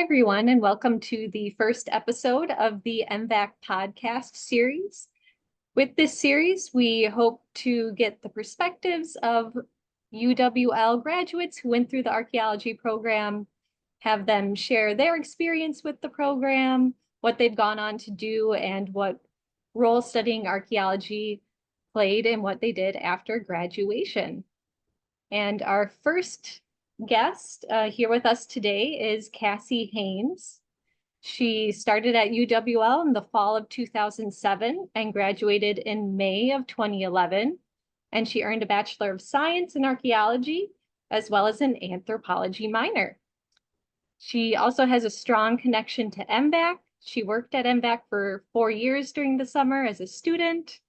Hi, everyone, and welcome to the first episode of the MVAC podcast series. With this series, we hope to get the perspectives of UWL graduates who went through the archaeology program, have them share their experience with the program, what they've gone on to do, and what role studying archaeology played in what they did after graduation. And our first guest here with us today is Kassie Haines. She started at UWL in the fall of 2007 and graduated in May of 2011. And she earned a Bachelor of Science in Archaeology, as well as an anthropology minor. She also has a strong connection to MVAC. She worked at MVAC for 4 years during the summer as a student.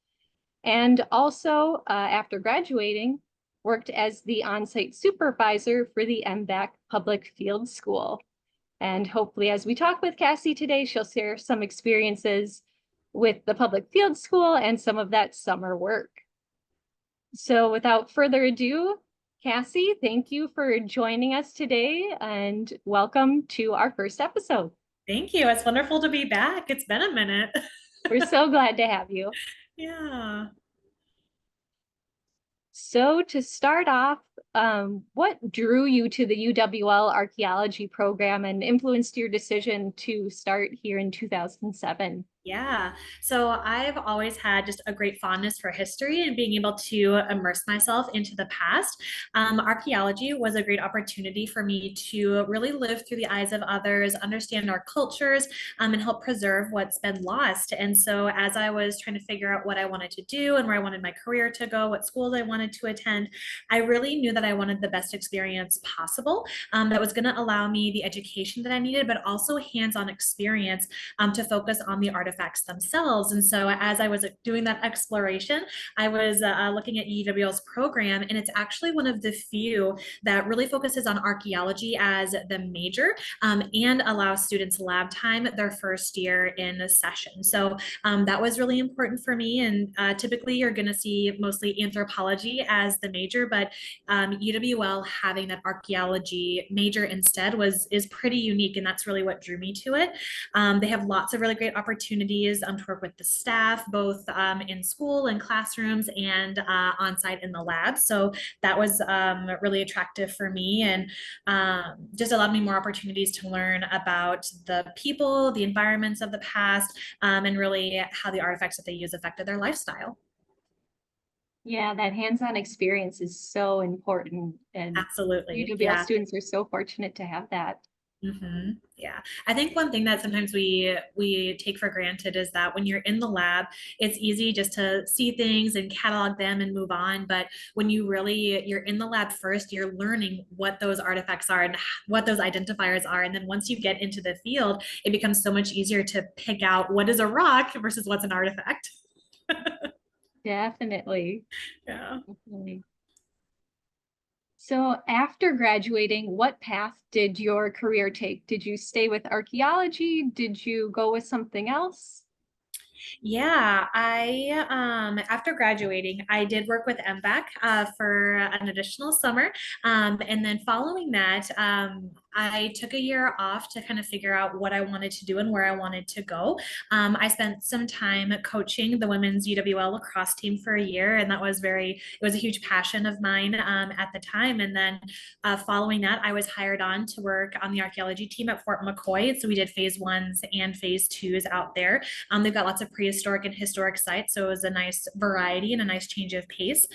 And also, after graduating, worked as the on-site supervisor for the MVAC Public Field School. And hopefully, as we talk with Kassie today, she'll share some experiences with the Public Field School and some of that summer work. So without further ado, Kassie, thank you for joining us today and welcome to our first episode. Thank you. It's wonderful to be back. It's been a minute. We're so glad to have you. Yeah. So to start off, what drew you to the UWL archaeology program and influenced your decision to start here in 2007? Yeah. So I've always had just a great fondness for history and being able to immerse myself into the past. Archaeology was a great opportunity for me to really live through the eyes of others, understand our cultures, and help preserve what's been lost. And so as I was trying to figure out what I wanted to do and where I wanted my career to go, what schools I wanted to attend, I really knew that I wanted the best experience possible that was going to allow me the education that I needed, but also hands-on experience to focus on the artifacts themselves. And so as I was doing that exploration, I was looking at UWL's program, and it's actually one of the few that really focuses on archaeology as the major and allows students lab time their first year in a session. So that was really important for me. And typically you're going to see mostly anthropology as the major, but UWL having that archaeology major instead is pretty unique, and that's really what drew me to it. They have lots of really great opportunities to work with the staff, both in school and classrooms and on site in the lab. So that was really attractive for me, and just allowed me more opportunities to learn about the people, the environments of the past, and really how the artifacts that they use affected their lifestyle. Yeah, that hands-on experience is so important, and Absolutely. UWL Yeah. students are so fortunate to have that. Yeah, I think one thing that sometimes we take for granted is that when you're in the lab, it's easy just to see things and catalog them and move on. But when you're in the lab first, you're learning what those artifacts are and what those identifiers are. And then once you get into the field, it becomes so much easier to pick out what is a rock versus what's an artifact. Definitely. Yeah. Definitely. So after graduating, what path did your career take? Did you stay with archaeology? Did you go with something else? Yeah, I after graduating, I did work with MVAC for an additional summer, and then following that, I took a year off to kind of figure out what I wanted to do and where I wanted to go. I spent some time coaching the women's UWL lacrosse team for a year, and it was a huge passion of mine at the time. And then following that, I was hired on to work on the archaeology team at Fort McCoy. So we did phase ones and phase twos out there. They've got lots of prehistoric and historic sites, so it was a nice variety and a nice change of pace.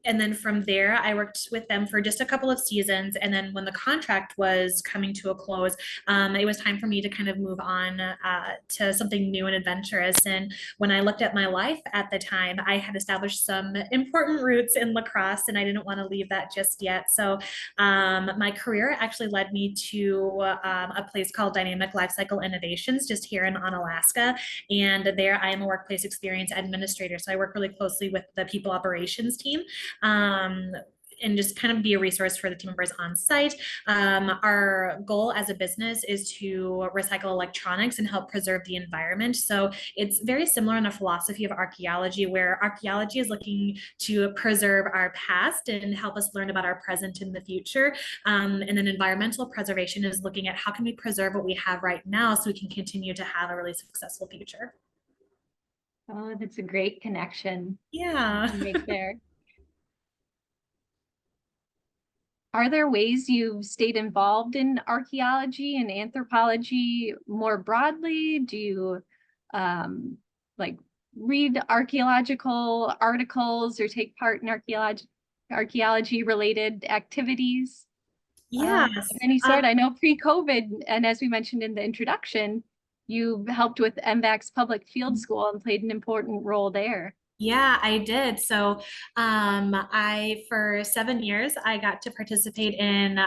And then from there, I worked with them for just a couple of seasons. And then when the contract was coming to a close, it was time for me to kind of move on to something new and adventurous. And when I looked at my life at the time, I had established some important roots in lacrosse, and I didn't want to leave that just yet. So my career actually led me to a place called Dynamic Lifecycle Innovations, just here in Onalaska. And there I am a workplace experience administrator. So I work really closely with the people operations team. Um, and just kind of be a resource for the team members on site. Our goal as a business is to recycle electronics and help preserve the environment. So it's very similar in a philosophy of archaeology, where archaeology is looking to preserve our past and help us learn about our present and the future. And then environmental preservation is looking at how can we preserve what we have right now so we can continue to have a really successful future. Oh, that's a great connection Yeah. to make there. Are there ways you've stayed involved in archaeology and anthropology more broadly? Do you like read archaeological articles or take part in archaeology related activities of Yes. any sort? I know pre-COVID, and as we mentioned in the introduction, you helped with MVAC's public field school and played an important role there. Yeah, I did. So, for 7 years, I got to participate in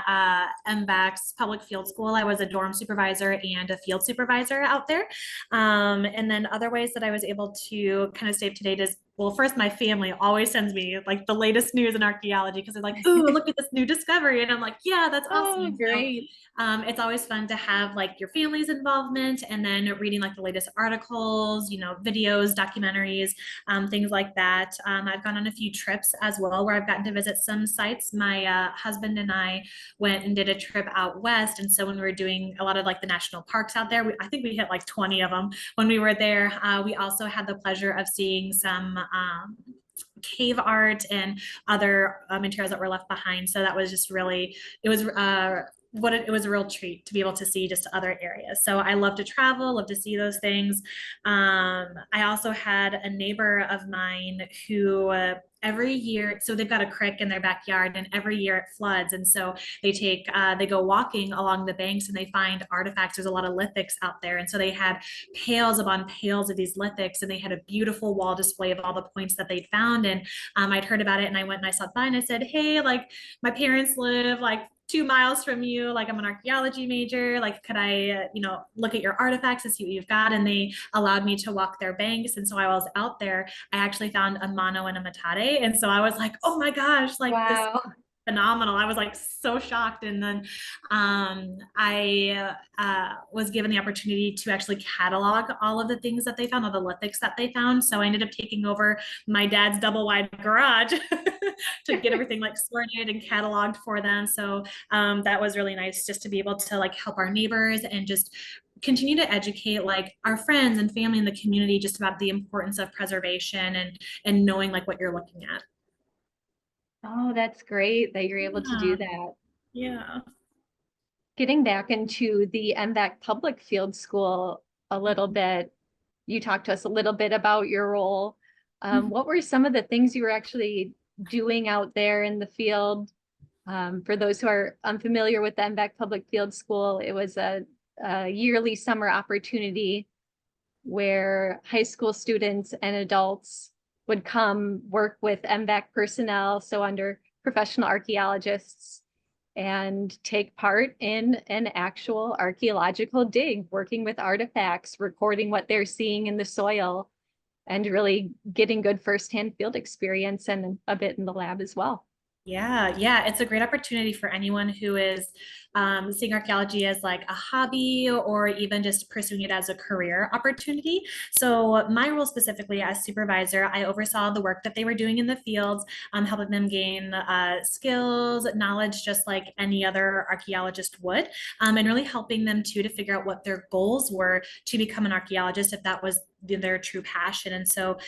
MVAC's public field school. I was a dorm supervisor and a field supervisor out there. And then other ways that I was able to kind of stay up to date is, well, first, my family always sends me like the latest news in archaeology because they're like, "Ooh, look at this new discovery," and I'm like, "Yeah, that's awesome." Oh, great. It's always fun to have like your family's involvement, and then reading like the latest articles, videos, documentaries, things like that. I've gone on a few trips as well where I've gotten to visit some sites. My husband and I went and did a trip out west. And so when we were doing a lot of like the national parks out there, I think we hit like 20 of them when we were there. We also had the pleasure of seeing some cave art and other materials that were left behind. So that was just really, it was it was a real treat to be able to see just other areas. So I love to travel, love to see those things. I also had a neighbor of mine who every year, so they've got a creek in their backyard, and every year it floods, and so they go walking along the banks and they find artifacts. There's a lot of lithics out there, and so they had pails upon pails of these lithics, and they had a beautiful wall display of all the points that they found. And I'd heard about it, and I went and I stopped by and I said, "Hey, like my parents live like 2 miles from you. Like I'm an archaeology major. Like, could I, look at your artifacts and see what you've got?" And they allowed me to walk their banks. And so I was out there, I actually found a mano and a matate. And so I was like, "Oh my gosh, like this Wow. phenomenal." I was like so shocked. And then I was given the opportunity to actually catalog all of the things that they found, all the lithics that they found. So I ended up taking over my dad's double wide garage to get everything like sorted and cataloged for them. So that was really nice just to be able to like help our neighbors and just continue to educate like our friends and family in the community just about the importance of preservation and knowing like what you're looking at. Oh, that's great that you're able to Yeah. do that. Yeah. Getting back into the MVAC public field school a little bit, you talked to us a little bit about your role. What were some of the things you were actually doing out there in the field? For those who are unfamiliar with the MVAC public field school, it was a yearly summer opportunity where high school students and adults would come work with MVAC personnel, so under professional archaeologists, and take part in an actual archaeological dig, working with artifacts, recording what they're seeing in the soil, and really getting good firsthand field experience and a bit in the lab as well. Yeah, it's a great opportunity for anyone who is seeing archaeology as like a hobby or even just pursuing it as a career opportunity. So my role specifically as supervisor, I oversaw the work that they were doing in the fields, helping them gain skills, knowledge, just like any other archaeologist would, and really helping them too to figure out what their goals were to become an archaeologist if that was their true passion. And so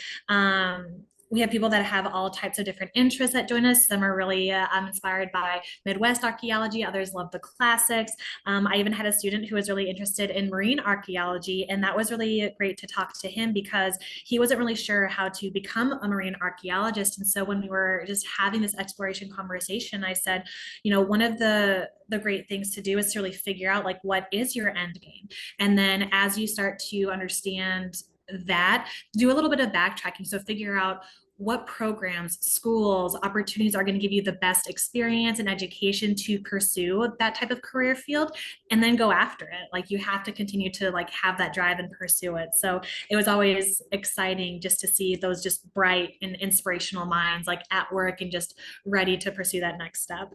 we have people that have all types of different interests that join us. Some are really inspired by Midwest archaeology. Others love the classics. I even had a student who was really interested in marine archaeology, and that was really great to talk to him because he wasn't really sure how to become a marine archaeologist. And so when we were just having this exploration conversation, I said, one of the great things to do is to really figure out like what is your end game. And then as you start to understand that, do a little bit of backtracking. So figure out what programs, schools, opportunities are going to give you the best experience and education to pursue that type of career field, and then go after it. Like you have to continue to like have that drive and pursue it. So it was always exciting just to see those just bright and inspirational minds like at work and just ready to pursue that next step.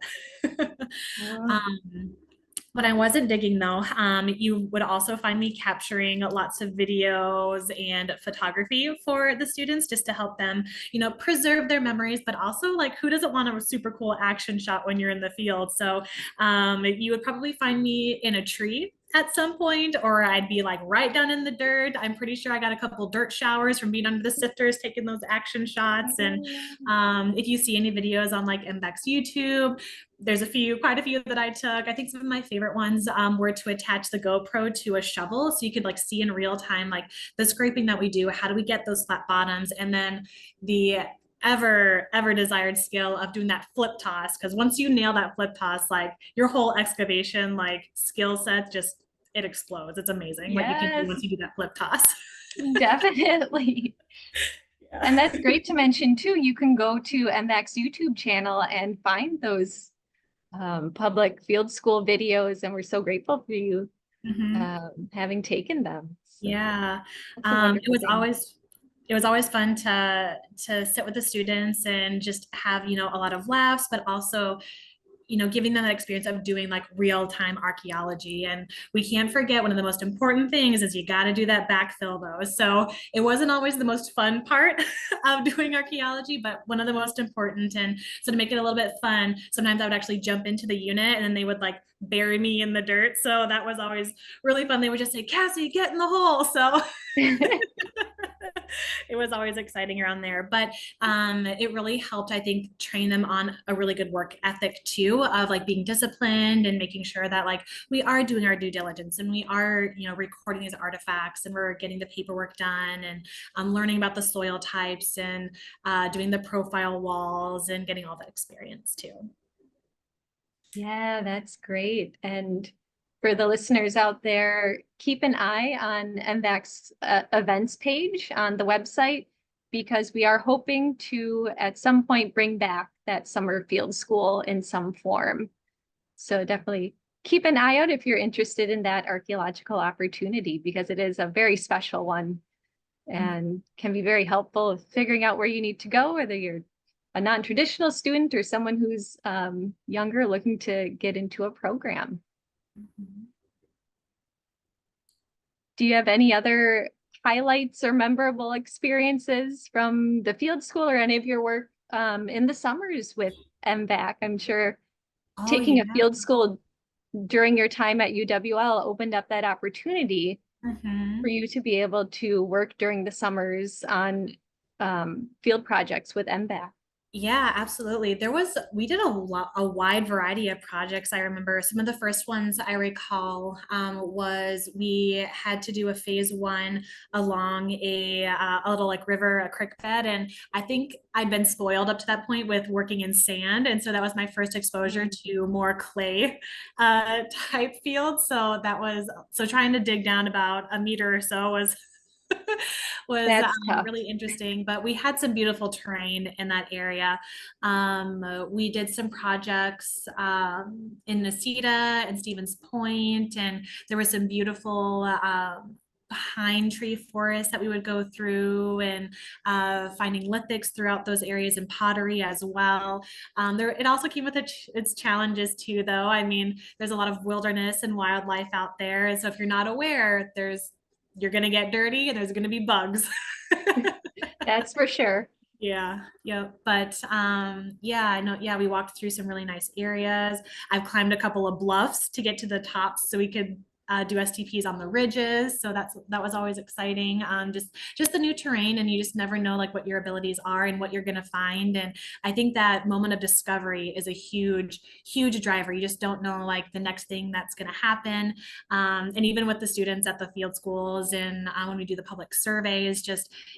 Oh, um, when I wasn't digging though, you would also find me capturing lots of videos and photography for the students just to help them, preserve their memories, but also like who doesn't want a super cool action shot when you're in the field? So you would probably find me in a tree at some point, or I'd be like right down in the dirt. I'm pretty sure I got a couple dirt showers from being under the sifters, taking those action shots. And if you see any videos on like MVAC's YouTube, there's quite a few that I took. I think some of my favorite ones were to attach the GoPro to a shovel so you could like see in real time like the scraping that we do. How do we get those flat bottoms? And then the ever desired skill of doing that flip toss, because once you nail that flip toss, like your whole excavation like skill set just it explodes. It's amazing what you can do yes, once you do that flip toss. definitely. Yeah. And that's great to mention too. You can go to MVAC's YouTube channel and find those public field school videos, and we're so grateful for you Mhm. having taken them. So Yeah. that's a It wonderful was thing. always fun to sit with the students and just have, a lot of laughs, but also, giving them that experience of doing like real-time archaeology. And we can't forget one of the most important things is you got to do that backfill though. So it wasn't always the most fun part of doing archaeology, but one of the most important. And so to make it a little bit fun, sometimes I would actually jump into the unit and then they would like bury me in the dirt. So that was always really fun. They would just say, Cassie, get in the hole. So it was always exciting around there. But it really helped, I think, train them on a really good work ethic too, of like being disciplined and making sure that like we are doing our due diligence and we are, recording these artifacts and we're getting the paperwork done and learning about the soil types and doing the profile walls and getting all that experience too. Yeah, that's great. And for the listeners out there, keep an eye on MVAC's events page on the website, because we are hoping to at some point bring back that summer field school in some form. So definitely keep an eye out if you're interested in that archaeological opportunity, because it is a very special one and can be very helpful of figuring out where you need to go, whether you're a non-traditional student or someone who's younger looking to get into a program. Mhm. Do you have any other highlights or memorable experiences from the field school or any of your work in the summers with MVAC? I'm sure Oh taking yeah. a field school during your time at UWL opened up that opportunity for Mhm. you to be able to work during the summers on field projects with MVAC. Yeah, absolutely. We did a wide variety of projects. I remember some of the first ones I recall was we had to do a phase 1 along a little like river, a creek bed. And I think I'd been spoiled up to that point with working in sand. And so that was my first exposure to more clay type fields. So trying to dig down about a meter or so was was That's tough. really interesting, but we had some beautiful terrain in that area. We did some projects in Necedah and Stevens Point, and there was some beautiful pine tree forests that we would go through and finding lithics throughout those areas and pottery as well. It also came with its challenges too, though. I mean, there's a lot of wilderness and wildlife out there. And so if you're not aware, you're going to get dirty and there's going to be bugs. That's for sure. Yeah, yeah. But yeah, I know. Yeah, we walked through some really nice areas. I've climbed a couple of bluffs to get to the tops so we could do STPs on the ridges. So that was always exciting. Just the new terrain, and you just never know like what your abilities are and what you're gonna find. And I think that moment of discovery is a huge driver. You just don't know like the next thing that's gonna happen. And even with the students at the field schools and when we do the public surveys,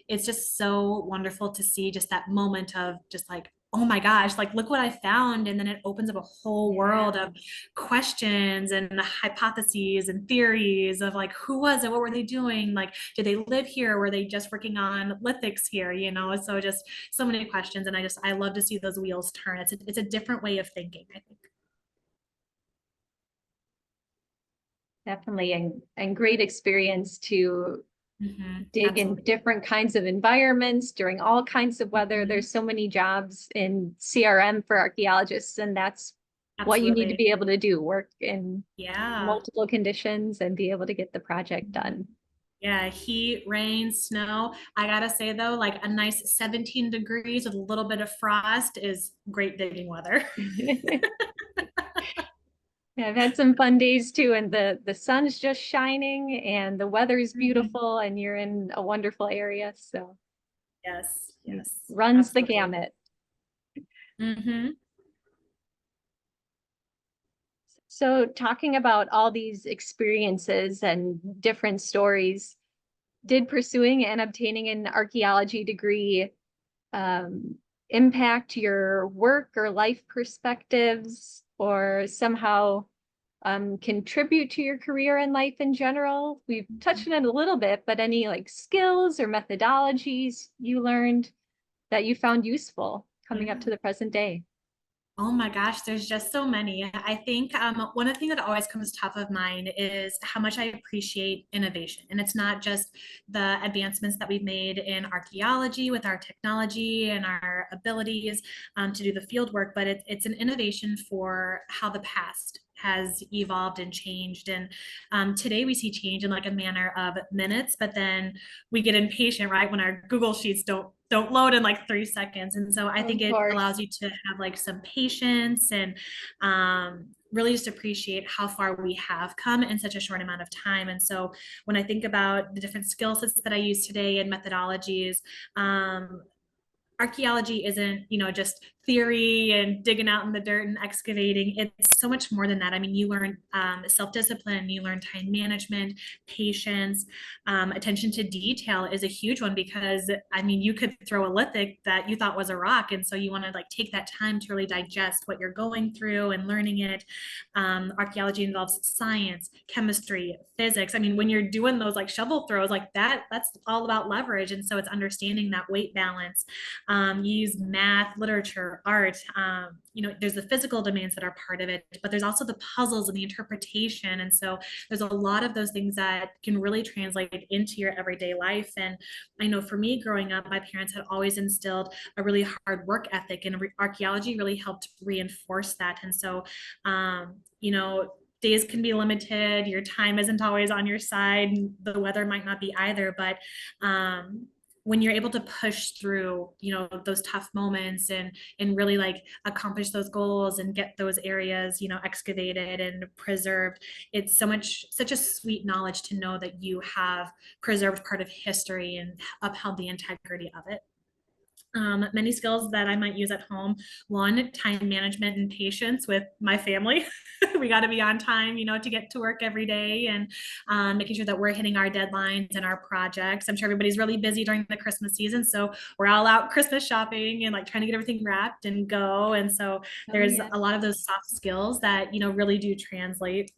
it's just so wonderful to see just that moment of just like oh my gosh, like look what I found. And then it opens up a whole world Yeah. of questions and hypotheses and theories of like, who was it? What were they doing? Like, did they live here? Were they just working on lithics here? You know, so just so many questions. And I love to see those wheels turn. It's a different way of thinking, I think. Definitely, and great experience to dig in Absolutely. different kinds of environments during all kinds of weather. Mhm. There's so many jobs in CRM for archaeologists, and that's what you need to Absolutely. be able to do, work in Yeah. multiple conditions and be able to get the project done. Yeah, heat, rain, snow. I gotta say though, like a nice 17 degrees with a little bit of frost is great digging weather. Yeah, I've had some fun days too, and the sun's just shining and the weather's Mhm. beautiful and you're in a wonderful area. So Yes, it yes, runs the absolutely. gamut. Hmm. So talking about all these experiences and different stories, did pursuing and obtaining an archaeology degree um, impact your work or life perspectives or somehow contribute to your career and life in general? We've touched on it a little bit, but any like skills or methodologies you learned that you found useful coming up Yeah. to the present day? Oh my gosh, there's just so many. I think one of the things that always comes top of mind is how much I appreciate innovation. And it's not just the advancements that we've made in archaeology with our technology and our abilities to do the field work, but it's an innovation for how the past has evolved and changed. And today we see change in like a manner of minutes, but then we get impatient, right? When our Google Sheets don't load in like 3 seconds. And so I think Of it allows course. you to have like some patience and really just appreciate how far we have come in such a short amount of time. And so when I think about the different skill sets that I use today and methodologies, um, archaeology isn't, just theory and digging out in the dirt and excavating. It's so much more than that. I mean, you learn self-discipline, you learn time management, patience, attention to detail is a huge one because I mean, you could throw a lithic that you thought was a rock. And so you want to like take that time to really digest what you're going through and learning it. Archaeology involves science, chemistry, physics. I mean, when you're doing those like shovel throws like that, that's all about leverage. And so it's understanding that weight balance. You use math, literature, art. There's the physical domains that are part of it, but there's also the puzzles and the interpretation. And so there's a lot of those things that can really translate into your everyday life. And I know for me growing up, my parents had always instilled a really hard work ethic, and archaeology really helped reinforce that. And so, days can be limited, your time isn't always on your side, the weather might not be either, but when you're able to push through those tough moments and really like accomplish those goals and get those areas excavated and preserved, it's such a sweet knowledge to know that you have preserved part of history and upheld the integrity of it. Many skills that I might use at home. One, time management and patience with my family. We got to be on time, to get to work every day, and making sure that we're hitting our deadlines and our projects. I'm sure everybody's really busy during the Christmas season, so we're all out Christmas shopping and like trying to get everything wrapped and go. And so Oh, there's yeah. a lot of those soft skills that really do translate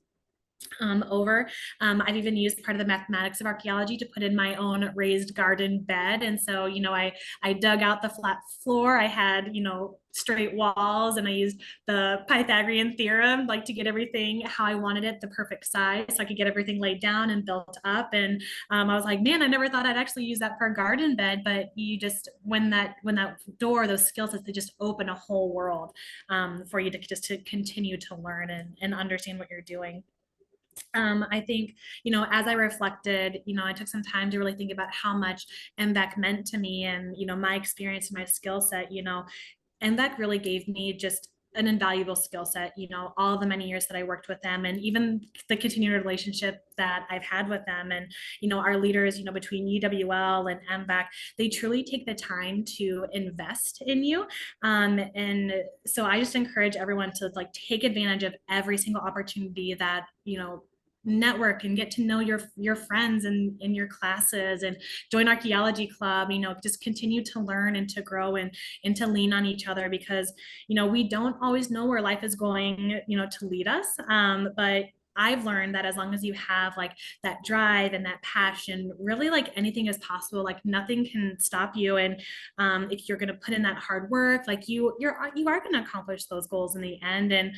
over. I've even used part of the mathematics of archaeology to put in my own raised garden bed. And so, I dug out the flat floor. I had, straight walls, and I used the Pythagorean theorem, like to get everything how I wanted it, the perfect size, so I could get everything laid down and built up. And I was like, man, I never thought I'd actually use that for a garden bed. But you just, when that door, those skills, they just open a whole world for you to continue to learn and understand what you're doing. I think, as I reflected, I took some time to really think about how much MVAC meant to me and, my experience and my skill set, MVAC really gave me just an invaluable skill set, all the many years that I worked with them and even the continued relationship that I've had with them. And, our leaders, between UWL and MVAC, they truly take the time to invest in you. And so I just encourage everyone to like take advantage of every single opportunity that, network and get to know your friends and in your classes, and join archaeology club, just continue to learn and to grow and to lean on each other, because we don't always know where life is going to lead us, but I've learned that as long as you have like that drive and that passion, really like anything is possible. Like nothing can stop you. And if you're going to put in that hard work, like you are going to accomplish those goals in the end. And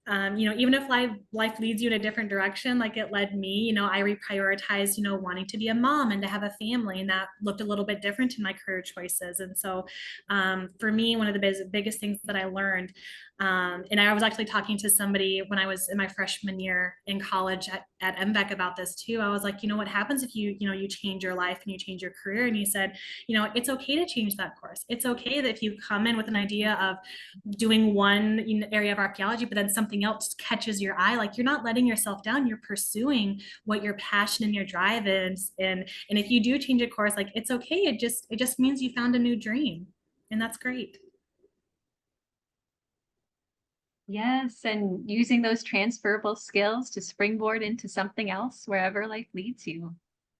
even if life leads you in a different direction, like it led me, I reprioritized, wanting to be a mom and to have a family, and that looked a little bit different in my career choices. And so, for me, one of the biggest things that I learned, and I was actually talking to somebody when I was in my freshman year in college at MVAC about this too. I was like, what happens if you change your life and you change your career? And he said, it's okay to change that course. It's okay that if you come in with an idea of doing one area of archaeology, but then something else catches your eye, like you're not letting yourself down. You're pursuing what your passion and your drive is. And if you do change a course, like it's okay. It just means you found a new dream. And that's great. Yes, and using those transferable skills to springboard into something else wherever life leads you.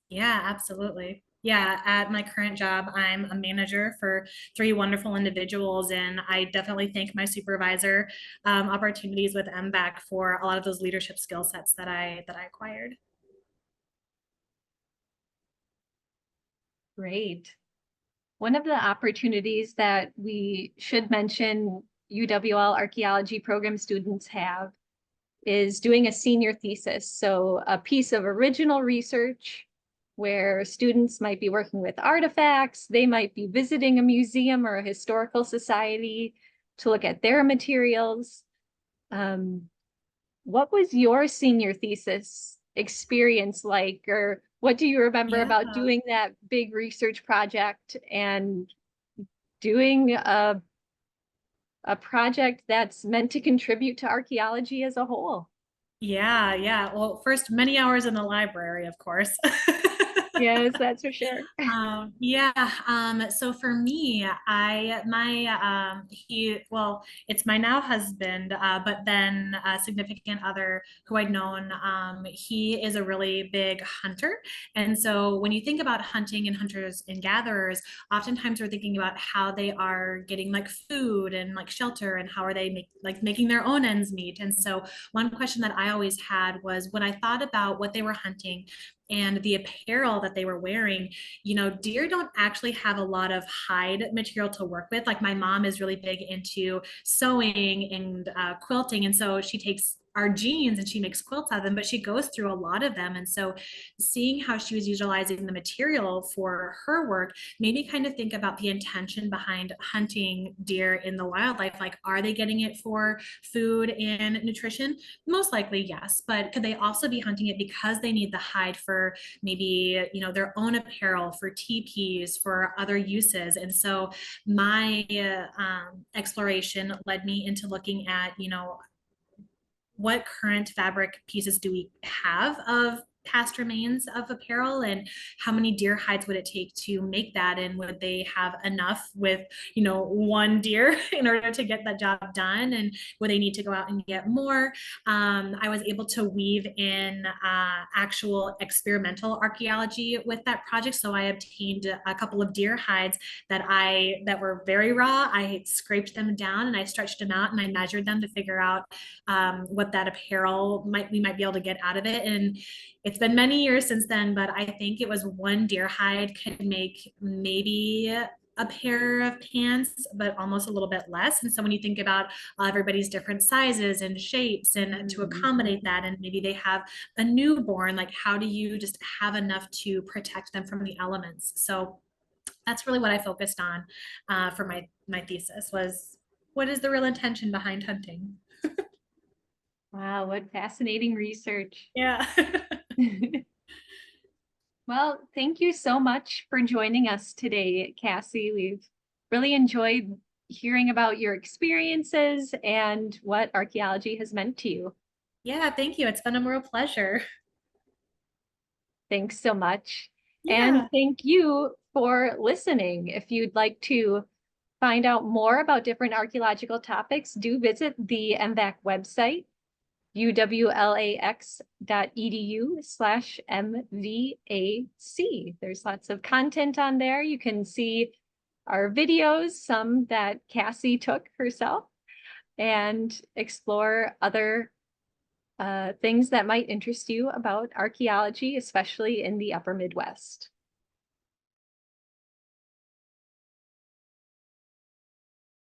Yeah, absolutely. Yeah, at my current job, I'm a manager for three wonderful individuals, and I definitely thank my supervisor opportunities with MVAC for a lot of those leadership skill sets that I acquired. Great. One of the opportunities that we should mention UWL archaeology program students have is doing a senior thesis. So a piece of original research where students might be working with artifacts, they might be visiting a museum or a historical society to look at their materials. What was your senior thesis experience like, or what do you remember Yeah. about doing that big research project and doing a project that's meant to contribute to archaeology as a whole? Yeah, yeah. Well, first, many hours in the library, of course. Yes, that's for sure. Yeah. So for me, it's my now husband, but then a significant other who I'd known, he is a really big hunter. And so when you think about hunting and hunters and gatherers, oftentimes we're thinking about how they are getting like food and like shelter, and how are they making their own ends meet. And so one question that I always had was, when I thought about what they were hunting and the apparel that they were wearing, deer don't actually have a lot of hide material to work with. Like my mom is really big into sewing and quilting. And so she takes our jeans and she makes quilts out of them, but she goes through a lot of them. And so seeing how she was utilizing the material for her work made me kind of think about the intention behind hunting deer in the wildlife. Like, are they getting it for food and nutrition? Most likely, yes. But could they also be hunting it because they need the hide for maybe, their own apparel, for teepees, for other uses? And so my exploration led me into looking at, what current fabric pieces do we have of past remains of apparel, and how many deer hides would it take to make that, and would they have enough with one deer in order to get that job done, and would they need to go out and get more? I was able to weave in actual experimental archaeology with that project, so I obtained a couple of deer hides that were very raw. I scraped them down and I stretched them out and I measured them to figure out what that apparel we might be able to get out of it. And it's been many years since then, but I think it was one deer hide could make maybe a pair of pants, but almost a little bit less. And so when you think about everybody's different sizes and shapes, and to accommodate that, and maybe they have a newborn, like how do you just have enough to protect them from the elements? So that's really what I focused on for my thesis, was what is the real intention behind hunting? Wow, what fascinating research. Yeah. Well, thank you so much for joining us today, Kassie. We've really enjoyed hearing about your experiences and what archaeology has meant to you. Yeah, thank you. It's been a real pleasure. Thanks so much. And Yeah. thank you for listening. If you'd like to find out more about different archaeological topics, do visit the MVAC website. uwlax.edu/MVAC. There's lots of content on there. You can see our videos, some that Kassie took herself, and explore other things that might interest you about archaeology, especially in the Upper Midwest.